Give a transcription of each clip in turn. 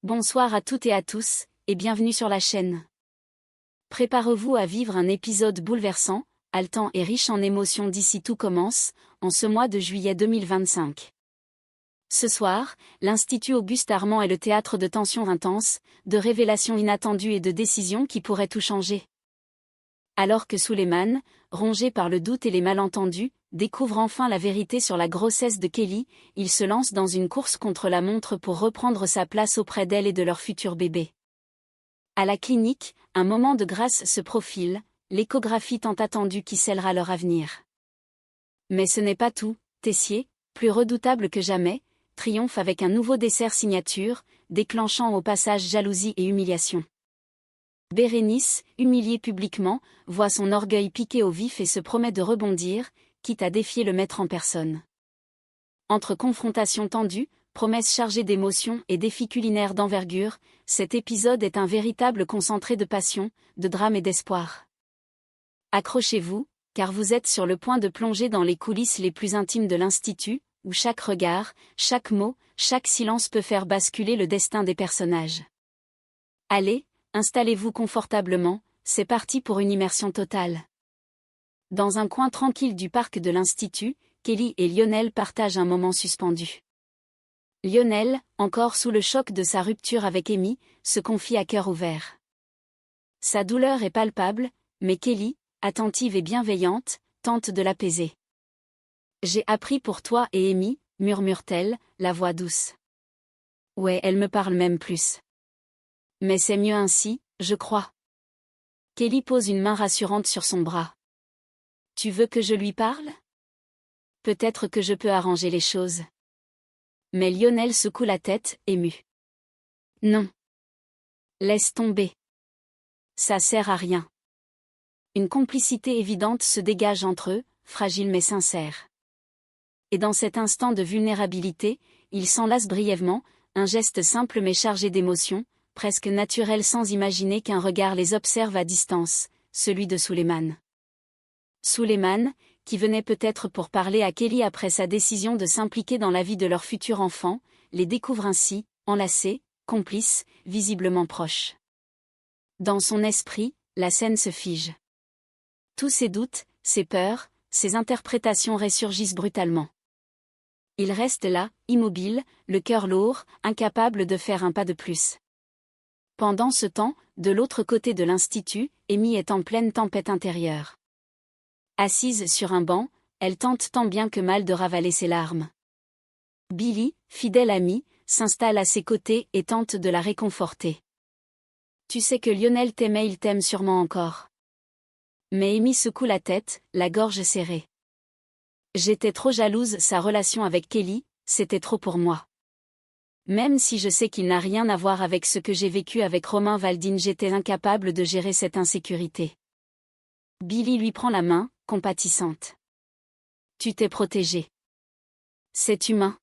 Bonsoir à toutes et à tous, et bienvenue sur la chaîne. Préparez-vous à vivre un épisode bouleversant, haletant et riche en émotions d'ici tout commence, en ce mois de juillet 2025. Ce soir, l'Institut Auguste Armand est le théâtre de tensions intenses, de révélations inattendues et de décisions qui pourraient tout changer. Alors que Suleiman, rongé par le doute et les malentendus, découvre enfin la vérité sur la grossesse de Kelly, il se lance dans une course contre la montre pour reprendre sa place auprès d'elle et de leur futur bébé. À la clinique, un moment de grâce se profile, l'échographie tant attendue qui scellera leur avenir. Mais ce n'est pas tout, Tessier, plus redoutable que jamais, triomphe avec un nouveau dessert signature, déclenchant au passage jalousie et humiliation. Bérénice, humiliée publiquement, voit son orgueil piqué au vif et se promet de rebondir, quitte à défier le maître en personne. Entre confrontations tendues, promesses chargées d'émotions et défis culinaires d'envergure, cet épisode est un véritable concentré de passion, de drame et d'espoir. Accrochez-vous, car vous êtes sur le point de plonger dans les coulisses les plus intimes de l'Institut, où chaque regard, chaque mot, chaque silence peut faire basculer le destin des personnages. Allez, installez-vous confortablement, c'est parti pour une immersion totale. Dans un coin tranquille du parc de l'Institut, Kelly et Lionel partagent un moment suspendu. Lionel, encore sous le choc de sa rupture avec Amy, se confie à cœur ouvert. Sa douleur est palpable, mais Kelly, attentive et bienveillante, tente de l'apaiser. « J'ai appris pour toi et Amy, murmure-t-elle, la voix douce. Ouais, elle me parle même plus. Mais c'est mieux ainsi, je crois. Kelly pose une main rassurante sur son bras. Tu veux que je lui parle? Peut-être que je peux arranger les choses. Mais Lionel secoue la tête, ému. Non. Laisse tomber. Ça sert à rien. Une complicité évidente se dégage entre eux, fragile mais sincère. Et dans cet instant de vulnérabilité, ils s'enlacent brièvement, un geste simple mais chargé d'émotion, presque naturel sans imaginer qu'un regard les observe à distance, celui de Suleiman. Suleiman, qui venait peut-être pour parler à Kelly après sa décision de s'impliquer dans la vie de leur futur enfant, les découvre ainsi, enlacés, complices, visiblement proches. Dans son esprit, la scène se fige. Tous ses doutes, ses peurs, ses interprétations ressurgissent brutalement. Il reste là, immobile, le cœur lourd, incapable de faire un pas de plus. Pendant ce temps, de l'autre côté de l'Institut, Amy est en pleine tempête intérieure. Assise sur un banc, elle tente tant bien que mal de ravaler ses larmes. Billy, fidèle ami, s'installe à ses côtés et tente de la réconforter. Tu sais que Lionel t'aimait, il t'aime sûrement encore. Mais Amy secoue la tête, la gorge serrée. J'étais trop jalouse, sa relation avec Kelly, c'était trop pour moi. Même si je sais qu'il n'a rien à voir avec ce que j'ai vécu avec Romain Valdine, j'étais incapable de gérer cette insécurité. Billy lui prend la main, compatissante. Tu t'es protégée. C'est humain.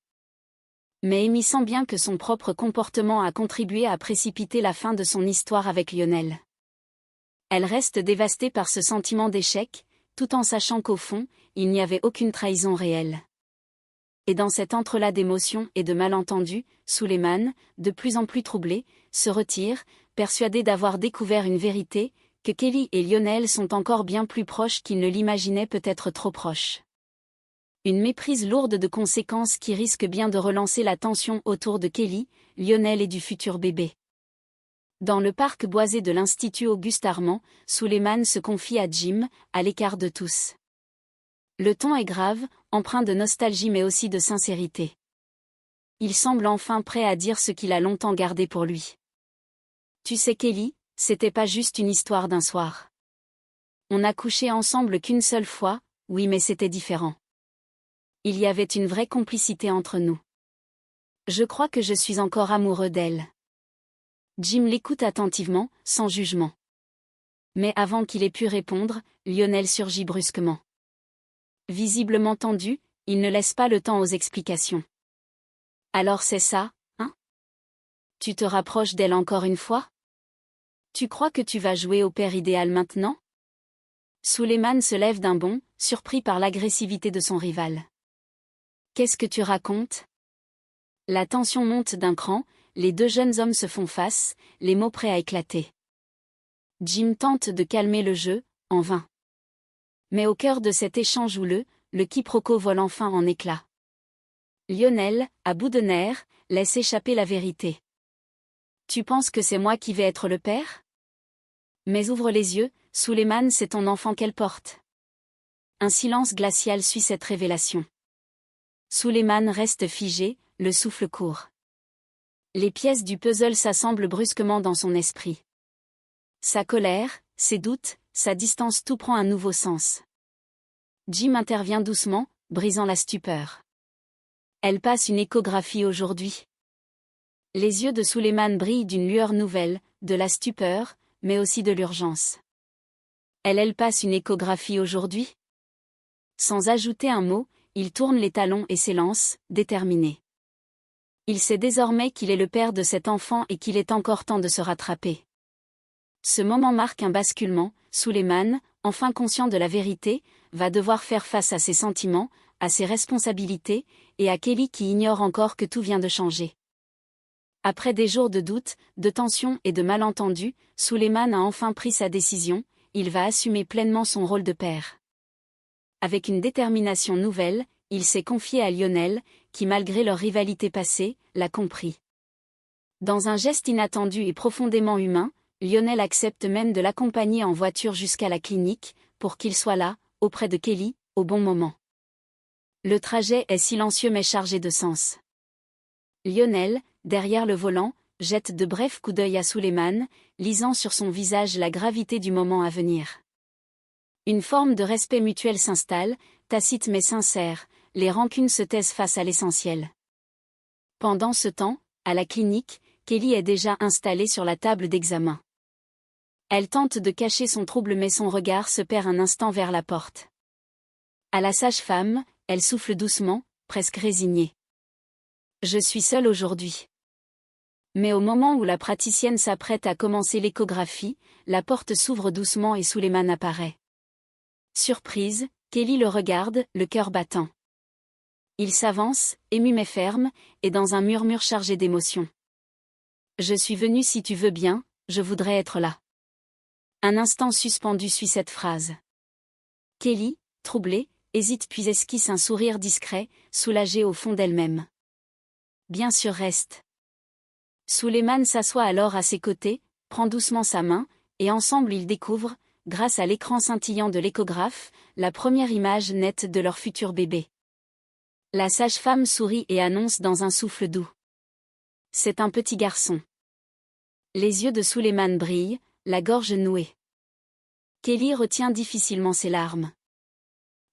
Mais Amy sent bien que son propre comportement a contribué à précipiter la fin de son histoire avec Lionel. Elle reste dévastée par ce sentiment d'échec, tout en sachant qu'au fond, il n'y avait aucune trahison réelle. Et dans cet entrelac d'émotions et de malentendus, Suleiman, de plus en plus troublé, se retire, persuadé d'avoir découvert une vérité, que Kelly et Lionel sont encore bien plus proches qu'ils ne l'imaginaient, peut-être trop proches. Une méprise lourde de conséquences qui risque bien de relancer la tension autour de Kelly, Lionel et du futur bébé. Dans le parc boisé de l'Institut Auguste Armand, Suleiman se confie à Jim, à l'écart de tous. Le ton est grave, empreint de nostalgie mais aussi de sincérité. Il semble enfin prêt à dire ce qu'il a longtemps gardé pour lui. Tu sais Kelly, c'était pas juste une histoire d'un soir. On a couché ensemble qu'une seule fois, oui mais c'était différent. Il y avait une vraie complicité entre nous. Je crois que je suis encore amoureux d'elle. Jim l'écoute attentivement, sans jugement. Mais avant qu'il ait pu répondre, Lionel surgit brusquement. Visiblement tendu, il ne laisse pas le temps aux explications. Alors c'est ça, hein? Tu te rapproches d'elle encore une fois? Tu crois que tu vas jouer au père idéal maintenant? Suleiman se lève d'un bond, surpris par l'agressivité de son rival. Qu'est-ce que tu racontes? La tension monte d'un cran, les deux jeunes hommes se font face, les mots prêts à éclater. Jim tente de calmer le jeu, en vain. Mais au cœur de cet échange houleux, le quiproquo vole enfin en éclats. Lionel, à bout de nerfs, laisse échapper la vérité. « Tu penses que c'est moi qui vais être le père ? Mais ouvre les yeux, Suleiman, c'est ton enfant qu'elle porte. » Un silence glacial suit cette révélation. Suleiman reste figé, le souffle court. Les pièces du puzzle s'assemblent brusquement dans son esprit. Sa colère, ses doutes, sa distance, tout prend un nouveau sens. Jim intervient doucement, brisant la stupeur. Elle passe une échographie aujourd'hui. Les yeux de Suleiman brillent d'une lueur nouvelle, de la stupeur, mais aussi de l'urgence. Elle passe une échographie aujourd'hui ? Sans ajouter un mot, il tourne les talons et s'élance, déterminé. Il sait désormais qu'il est le père de cet enfant et qu'il est encore temps de se rattraper. Ce moment marque un basculement. Suleiman, enfin conscient de la vérité, va devoir faire face à ses sentiments, à ses responsabilités, et à Kelly qui ignore encore que tout vient de changer. Après des jours de doute, de tension et de malentendus, Suleiman a enfin pris sa décision, il va assumer pleinement son rôle de père. Avec une détermination nouvelle, il s'est confié à Lionel, qui malgré leur rivalité passée, l'a compris. Dans un geste inattendu et profondément humain, Lionel accepte même de l'accompagner en voiture jusqu'à la clinique, pour qu'il soit là, auprès de Kelly, au bon moment. Le trajet est silencieux mais chargé de sens. Lionel, derrière le volant, jette de brefs coups d'œil à Suleiman, lisant sur son visage la gravité du moment à venir. Une forme de respect mutuel s'installe, tacite mais sincère, les rancunes se taisent face à l'essentiel. Pendant ce temps, à la clinique, Kelly est déjà installée sur la table d'examen. Elle tente de cacher son trouble mais son regard se perd un instant vers la porte. À la sage-femme, elle souffle doucement, presque résignée. « Je suis seule aujourd'hui. » Mais au moment où la praticienne s'apprête à commencer l'échographie, la porte s'ouvre doucement et Suleiman apparaît. Surprise, Kelly le regarde, le cœur battant. Il s'avance, ému mais ferme, et dans un murmure chargé d'émotion. « Je suis venu si tu veux bien, je voudrais être là. » Un instant suspendu suit cette phrase. Kelly, troublée, hésite puis esquisse un sourire discret, soulagée au fond d'elle-même. « Bien sûr, reste. » Suleiman s'assoit alors à ses côtés, prend doucement sa main, et ensemble ils découvrent, grâce à l'écran scintillant de l'échographe, la première image nette de leur futur bébé. La sage-femme sourit et annonce dans un souffle doux. C'est un petit garçon. Les yeux de Suleiman brillent, la gorge nouée. Kelly retient difficilement ses larmes.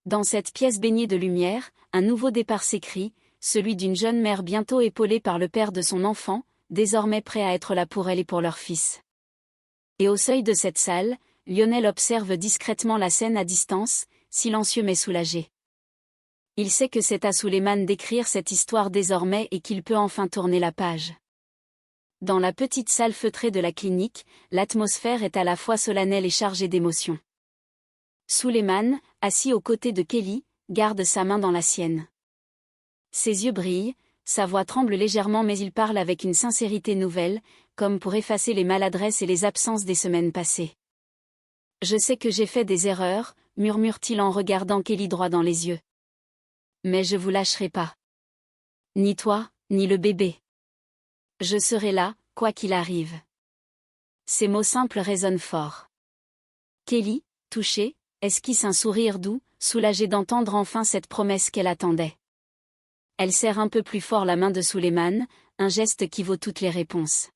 Dans cette pièce baignée de lumière, un nouveau départ s'écrit, celui d'une jeune mère bientôt épaulée par le père de son enfant, désormais prêt à être là pour elle et pour leur fils. Et au seuil de cette salle, Lionel observe discrètement la scène à distance, silencieux mais soulagé. Il sait que c'est à Suleiman d'écrire cette histoire désormais et qu'il peut enfin tourner la page. Dans la petite salle feutrée de la clinique, l'atmosphère est à la fois solennelle et chargée d'émotions. Suleiman, assis aux côtés de Kelly, garde sa main dans la sienne. Ses yeux brillent, sa voix tremble légèrement mais il parle avec une sincérité nouvelle, comme pour effacer les maladresses et les absences des semaines passées. « Je sais que j'ai fait des erreurs, » murmure-t-il en regardant Kelly droit dans les yeux. « Mais je vous lâcherai pas. Ni toi, ni le bébé. Je serai là, quoi qu'il arrive. » Ces mots simples résonnent fort. Kelly, touchée, esquisse un sourire doux, soulagée d'entendre enfin cette promesse qu'elle attendait. Elle serre un peu plus fort la main de Suleiman, un geste qui vaut toutes les réponses.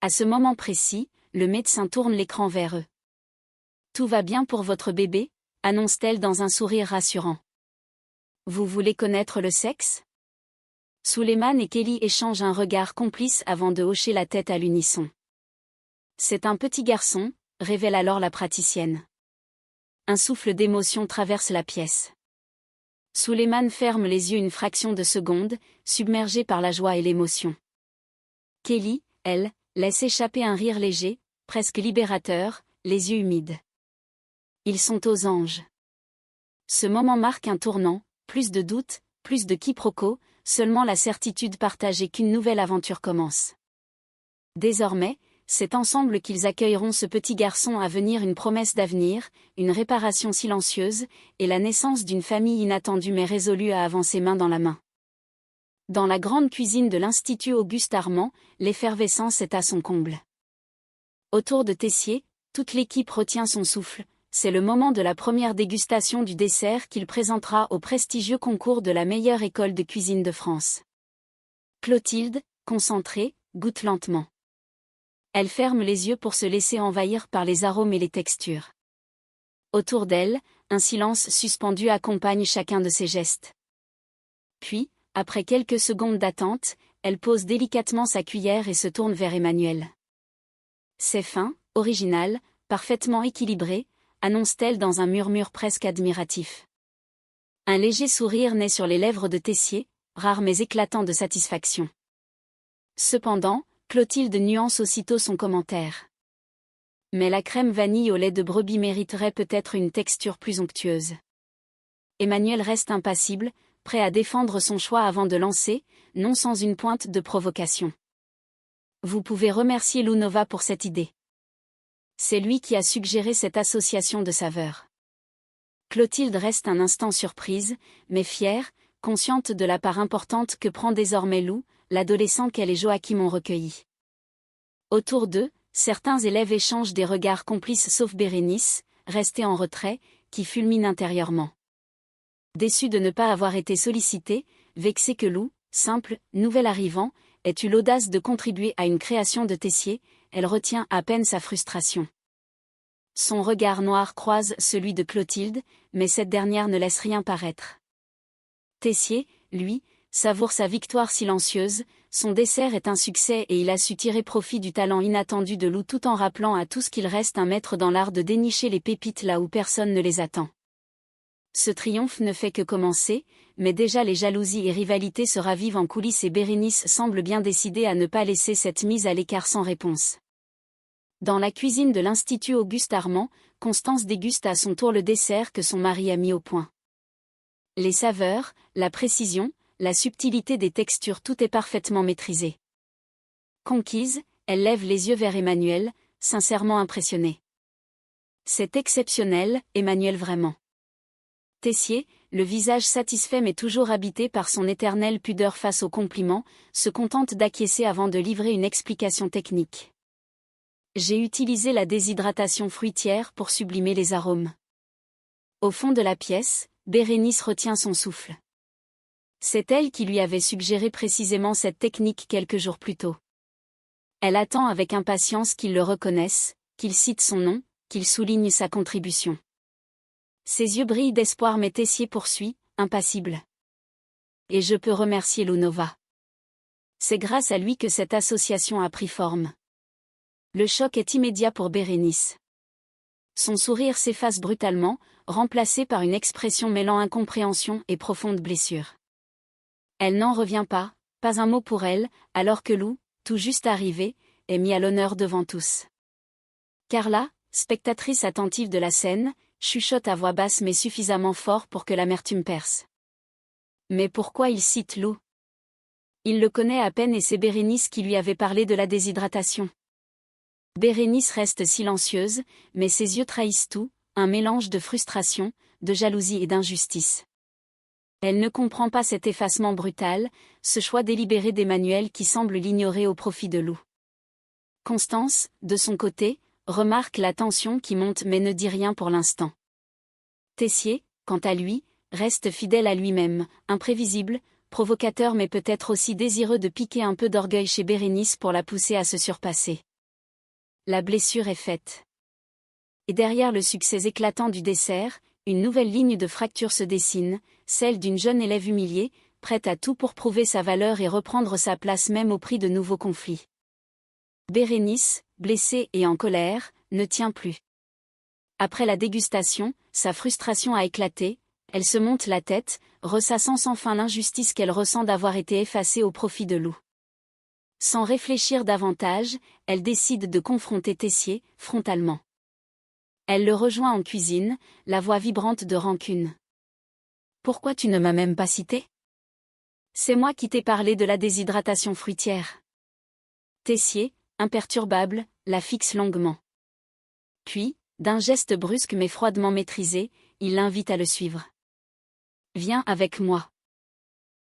À ce moment précis, le médecin tourne l'écran vers eux. « Tout va bien pour votre bébé ?» annonce-t-elle dans un sourire rassurant. « Vous voulez connaître le sexe ?» Suleiman et Kelly échangent un regard complice avant de hocher la tête à l'unisson. « C'est un petit garçon », révèle alors la praticienne. Un souffle d'émotion traverse la pièce. Suleiman ferme les yeux une fraction de seconde, submergé par la joie et l'émotion. Kelly, elle, laisse échapper un rire léger, presque libérateur, les yeux humides. Ils sont aux anges. Ce moment marque un tournant, plus de doutes, plus de quiproquos, seulement la certitude partagée qu'une nouvelle aventure commence. Désormais, c'est ensemble qu'ils accueilleront ce petit garçon à venir, une promesse d'avenir, une réparation silencieuse, et la naissance d'une famille inattendue mais résolue à avancer main dans la main. Dans la grande cuisine de l'Institut Auguste Armand, l'effervescence est à son comble. Autour de Tessier, toute l'équipe retient son souffle. C'est le moment de la première dégustation du dessert qu'il présentera au prestigieux concours de la meilleure école de cuisine de France. Clotilde, concentrée, goûte lentement. Elle ferme les yeux pour se laisser envahir par les arômes et les textures. Autour d'elle, un silence suspendu accompagne chacun de ses gestes. Puis, après quelques secondes d'attente, elle pose délicatement sa cuillère et se tourne vers Emmanuel. C'est fin, original, parfaitement équilibré, annonce-t-elle dans un murmure presque admiratif. Un léger sourire naît sur les lèvres de Tessier, rare mais éclatant de satisfaction. Cependant, Clotilde nuance aussitôt son commentaire. Mais la crème vanille au lait de brebis mériterait peut-être une texture plus onctueuse. Emmanuel reste impassible, prêt à défendre son choix avant de lancer, non sans une pointe de provocation. Vous pouvez remercier Lounova pour cette idée. C'est lui qui a suggéré cette association de saveurs. Clotilde reste un instant surprise, mais fière, consciente de la part importante que prend désormais Lou, l'adolescent qu'elle et Joachim ont recueilli. Autour d'eux, certains élèves échangent des regards complices sauf Bérénice, restée en retrait, qui fulmine intérieurement. Déçue de ne pas avoir été sollicitée, vexée que Lou, simple, nouvel arrivant, ait eu l'audace de contribuer à une création de Tessier, elle retient à peine sa frustration. Son regard noir croise celui de Clotilde, mais cette dernière ne laisse rien paraître. Tessier, lui, savoure sa victoire silencieuse, son dessert est un succès et il a su tirer profit du talent inattendu de Lou tout en rappelant à tous qu'il reste un maître dans l'art de dénicher les pépites là où personne ne les attend. Ce triomphe ne fait que commencer, mais déjà les jalousies et rivalités se ravivent en coulisses et Bérénice semble bien décidée à ne pas laisser cette mise à l'écart sans réponse. Dans la cuisine de l'Institut Auguste Armand, Constance déguste à son tour le dessert que son mari a mis au point. Les saveurs, la précision, la subtilité des textures, tout est parfaitement maîtrisé. Conquise, elle lève les yeux vers Emmanuel, sincèrement impressionnée. C'est exceptionnel, Emmanuel, vraiment. Tessier, le visage satisfait mais toujours habité par son éternelle pudeur face aux compliments, se contente d'acquiescer avant de livrer une explication technique. J'ai utilisé la déshydratation fruitière pour sublimer les arômes. Au fond de la pièce, Bérénice retient son souffle. C'est elle qui lui avait suggéré précisément cette technique quelques jours plus tôt. Elle attend avec impatience qu'il le reconnaisse, qu'il cite son nom, qu'il souligne sa contribution. Ses yeux brillent d'espoir mais Tessier poursuit, impassible. Et je peux remercier Lounova. C'est grâce à lui que cette association a pris forme. Le choc est immédiat pour Bérénice. Son sourire s'efface brutalement, remplacé par une expression mêlant incompréhension et profonde blessure. Elle n'en revient pas un mot pour elle, alors que Lou, tout juste arrivé, est mis à l'honneur devant tous. Carla, spectatrice attentive de la scène, chuchote à voix basse mais suffisamment fort pour que l'amertume perce. Mais pourquoi il cite Lou? Il le connaît à peine et c'est Bérénice qui lui avait parlé de la déshydratation. Bérénice reste silencieuse, mais ses yeux trahissent tout, un mélange de frustration, de jalousie et d'injustice. Elle ne comprend pas cet effacement brutal, ce choix délibéré d'Emmanuel qui semble l'ignorer au profit de Lou. Constance, de son côté, remarque la tension qui monte mais ne dit rien pour l'instant. Tessier, quant à lui, reste fidèle à lui-même, imprévisible, provocateur mais peut-être aussi désireux de piquer un peu d'orgueil chez Bérénice pour la pousser à se surpasser. La blessure est faite. Et derrière le succès éclatant du dessert, une nouvelle ligne de fracture se dessine, celle d'une jeune élève humiliée, prête à tout pour prouver sa valeur et reprendre sa place même au prix de nouveaux conflits. Bérénice, blessée et en colère, ne tient plus. Après la dégustation, sa frustration a éclaté, elle se monte la tête, ressassant sans fin l'injustice qu'elle ressent d'avoir été effacée au profit de Lou. Sans réfléchir davantage, elle décide de confronter Tessier, frontalement. Elle le rejoint en cuisine, la voix vibrante de rancune. « Pourquoi tu ne m'as même pas cité ? C'est moi qui t'ai parlé de la déshydratation fruitière. Tessier, imperturbable, la fixe longuement. Puis, d'un geste brusque mais froidement maîtrisé, il l'invite à le suivre. Viens avec moi.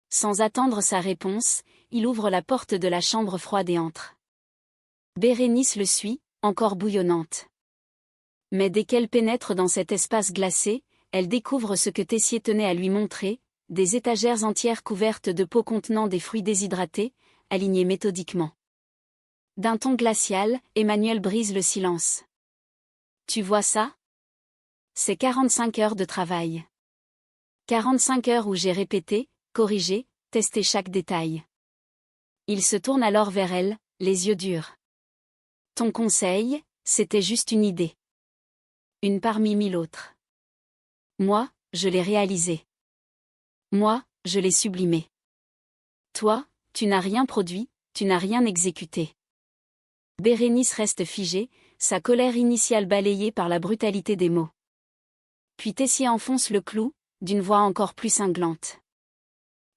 Sans attendre sa réponse, il ouvre la porte de la chambre froide et entre. Bérénice le suit, encore bouillonnante. Mais dès qu'elle pénètre dans cet espace glacé, elle découvre ce que Tessier tenait à lui montrer, des étagères entières couvertes de pots contenant des fruits déshydratés, alignés méthodiquement. D'un ton glacial, Emmanuel brise le silence. Tu vois ça? C'est 45 heures de travail. 45 heures où j'ai répété, corrigé, testé chaque détail. Il se tourne alors vers elle, les yeux durs. Ton conseil, c'était juste une idée. Une parmi mille autres. Moi, je l'ai réalisé. Moi, je l'ai sublimé. Toi, tu n'as rien produit, tu n'as rien exécuté. Bérénice reste figée, sa colère initiale balayée par la brutalité des mots. Puis Tessier enfonce le clou, d'une voix encore plus cinglante.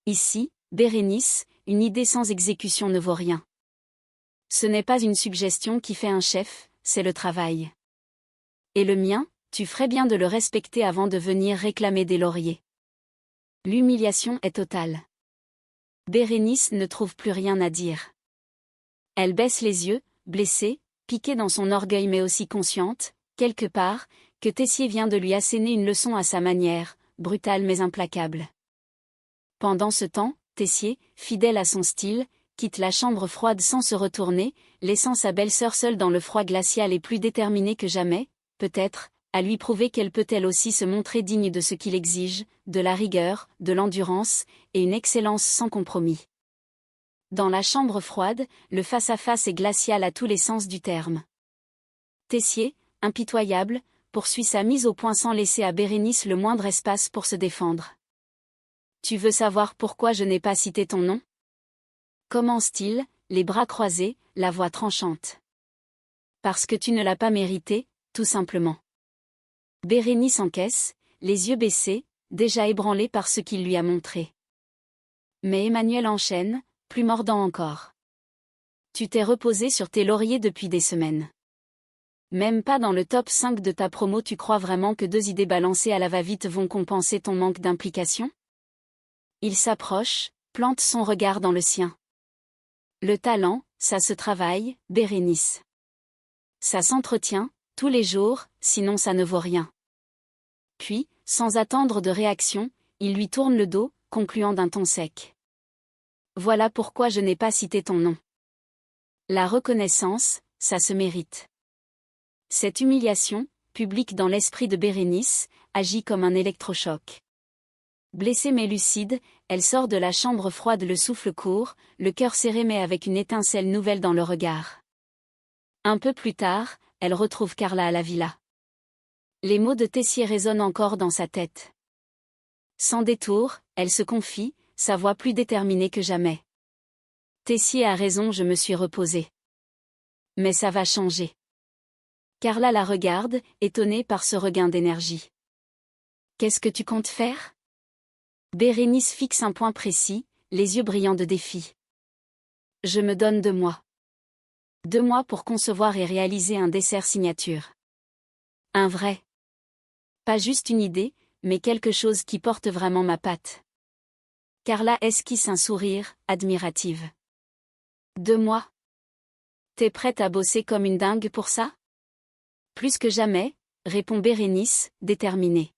Ici, Bérénice, une idée sans exécution ne vaut rien. Ce n'est pas une suggestion qui fait un chef, c'est le travail. Et le mien, tu ferais bien de le respecter avant de venir réclamer des lauriers. L'humiliation est totale. Bérénice ne trouve plus rien à dire. Elle baisse les yeux, blessée, piquée dans son orgueil mais aussi consciente, quelque part, que Tessier vient de lui asséner une leçon à sa manière, brutale mais implacable. Pendant ce temps, Tessier, fidèle à son style, quitte la chambre froide sans se retourner, laissant sa belle-sœur seule dans le froid glacial et plus déterminée que jamais, peut-être, à lui prouver qu'elle peut elle aussi se montrer digne de ce qu'il exige, de la rigueur, de l'endurance, et une excellence sans compromis. Dans la chambre froide, le face-à-face est glacial à tous les sens du terme. Tessier, impitoyable, poursuit sa mise au point sans laisser à Bérénice le moindre espace pour se défendre. Tu veux savoir pourquoi je n'ai pas cité ton nom? Commence-t-il, les bras croisés, la voix tranchante. Parce que tu ne l'as pas mérité, tout simplement. Bérénice encaisse, les yeux baissés, déjà ébranlée par ce qu'il lui a montré. Mais Emmanuel enchaîne, plus mordant encore. Tu t'es reposé sur tes lauriers depuis des semaines. Même pas dans le top 5 de ta promo tu crois vraiment que 2 idées balancées à la va-vite vont compenser ton manque d'implication? Il s'approche, plante son regard dans le sien. Le talent, ça se travaille, Bérénice. Ça s'entretient, tous les jours, sinon ça ne vaut rien. Puis, sans attendre de réaction, il lui tourne le dos, concluant d'un ton sec. Voilà pourquoi je n'ai pas cité ton nom. La reconnaissance, ça se mérite. Cette humiliation, publique dans l'esprit de Bérénice, agit comme un électrochoc. Blessée mais lucide, elle sort de la chambre froide le souffle court, le cœur serré mais avec une étincelle nouvelle dans le regard. Un peu plus tard, elle retrouve Carla à la villa. Les mots de Tessier résonnent encore dans sa tête. Sans détour, elle se confie, sa voix plus déterminée que jamais. Tessier a raison, je me suis reposée. Mais ça va changer. Carla la regarde, étonnée par ce regain d'énergie. Qu'est-ce que tu comptes faire? Bérénice fixe un point précis, les yeux brillants de défi. Je me donne 2 mois. 2 mois pour concevoir et réaliser un dessert signature. Un vrai. Pas juste une idée, mais quelque chose qui porte vraiment ma patte. Carla esquisse un sourire, admirative. 2 mois. T'es prête à bosser comme une dingue pour ça? Plus que jamais, répond Bérénice, déterminée.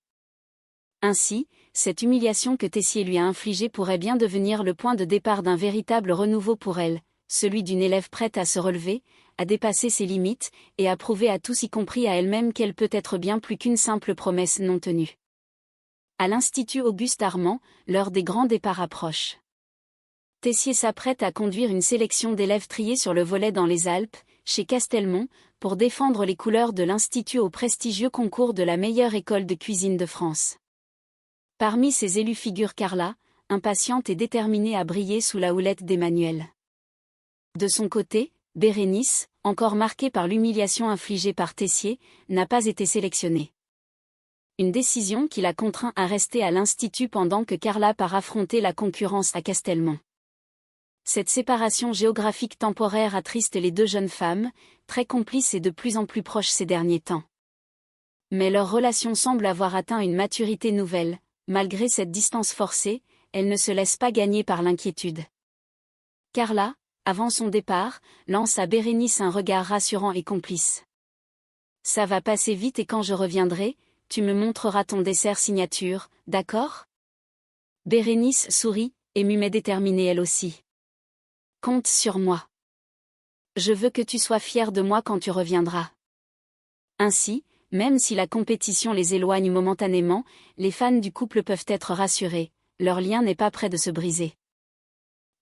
Ainsi, cette humiliation que Tessier lui a infligée pourrait bien devenir le point de départ d'un véritable renouveau pour elle, celui d'une élève prête à se relever, à dépasser ses limites, et à prouver à tous y compris à elle-même qu'elle peut être bien plus qu'une simple promesse non tenue. À l'Institut Auguste Armand, l'heure des grands départs approche. Tessier s'apprête à conduire une sélection d'élèves triés sur le volet dans les Alpes, chez Castelmont, pour défendre les couleurs de l'Institut au prestigieux concours de la meilleure école de cuisine de France. Parmi ces élus figure Carla, impatiente et déterminée à briller sous la houlette d'Emmanuel. De son côté, Bérénice, encore marquée par l'humiliation infligée par Tessier, n'a pas été sélectionnée. Une décision qui la contraint à rester à l'Institut pendant que Carla part affronter la concurrence à Castelmont. Cette séparation géographique temporaire attriste les deux jeunes femmes, très complices et de plus en plus proches ces derniers temps. Mais leur relation semble avoir atteint une maturité nouvelle. Malgré cette distance forcée, elle ne se laisse pas gagner par l'inquiétude. Carla, avant son départ, lance à Bérénice un regard rassurant et complice. « Ça va passer vite et quand je reviendrai, tu me montreras ton dessert signature, d'accord ?» Bérénice sourit, émue mais déterminée elle aussi. « Compte sur moi. Je veux que tu sois fière de moi quand tu reviendras. » Ainsi, même si la compétition les éloigne momentanément, les fans du couple peuvent être rassurés, leur lien n'est pas près de se briser.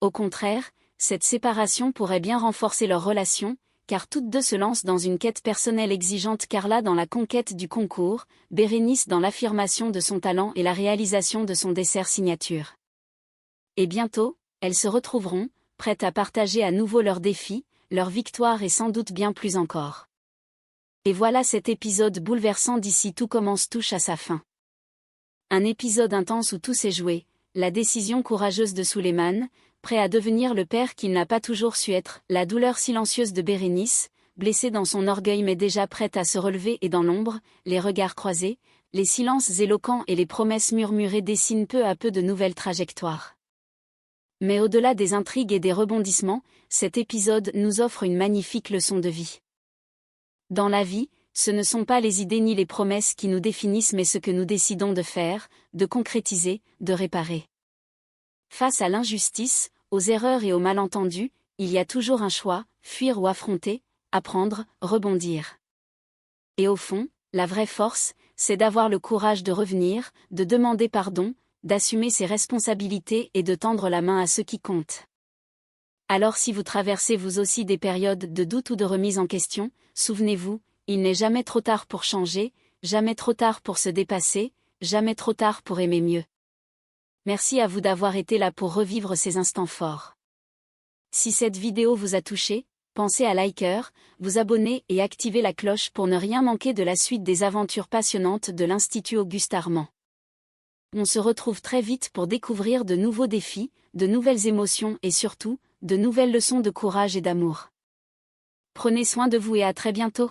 Au contraire, cette séparation pourrait bien renforcer leur relation, car toutes deux se lancent dans une quête personnelle exigeante, Carla dans la conquête du concours, Bérénice dans l'affirmation de son talent et la réalisation de son dessert signature. Et bientôt, elles se retrouveront, prêtes à partager à nouveau leurs défis, leurs victoires et sans doute bien plus encore. Et voilà, cet épisode bouleversant d'Ici Tout Commence touche à sa fin. Un épisode intense où tout s'est joué, la décision courageuse de Suleiman, prêt à devenir le père qu'il n'a pas toujours su être, la douleur silencieuse de Bérénice, blessée dans son orgueil mais déjà prête à se relever, et dans l'ombre, les regards croisés, les silences éloquents et les promesses murmurées dessinent peu à peu de nouvelles trajectoires. Mais au-delà des intrigues et des rebondissements, cet épisode nous offre une magnifique leçon de vie. Dans la vie, ce ne sont pas les idées ni les promesses qui nous définissent mais ce que nous décidons de faire, de concrétiser, de réparer. Face à l'injustice, aux erreurs et aux malentendus, il y a toujours un choix, fuir ou affronter, apprendre, rebondir. Et au fond, la vraie force, c'est d'avoir le courage de revenir, de demander pardon, d'assumer ses responsabilités et de tendre la main à ceux qui comptent. Alors si vous traversez vous aussi des périodes de doute ou de remise en question, souvenez-vous, il n'est jamais trop tard pour changer, jamais trop tard pour se dépasser, jamais trop tard pour aimer mieux. Merci à vous d'avoir été là pour revivre ces instants forts. Si cette vidéo vous a touché, pensez à liker, vous abonner et activer la cloche pour ne rien manquer de la suite des aventures passionnantes de l'Institut Auguste Armand. On se retrouve très vite pour découvrir de nouveaux défis, de nouvelles émotions et surtout, de nouvelles leçons de courage et d'amour. Prenez soin de vous et à très bientôt.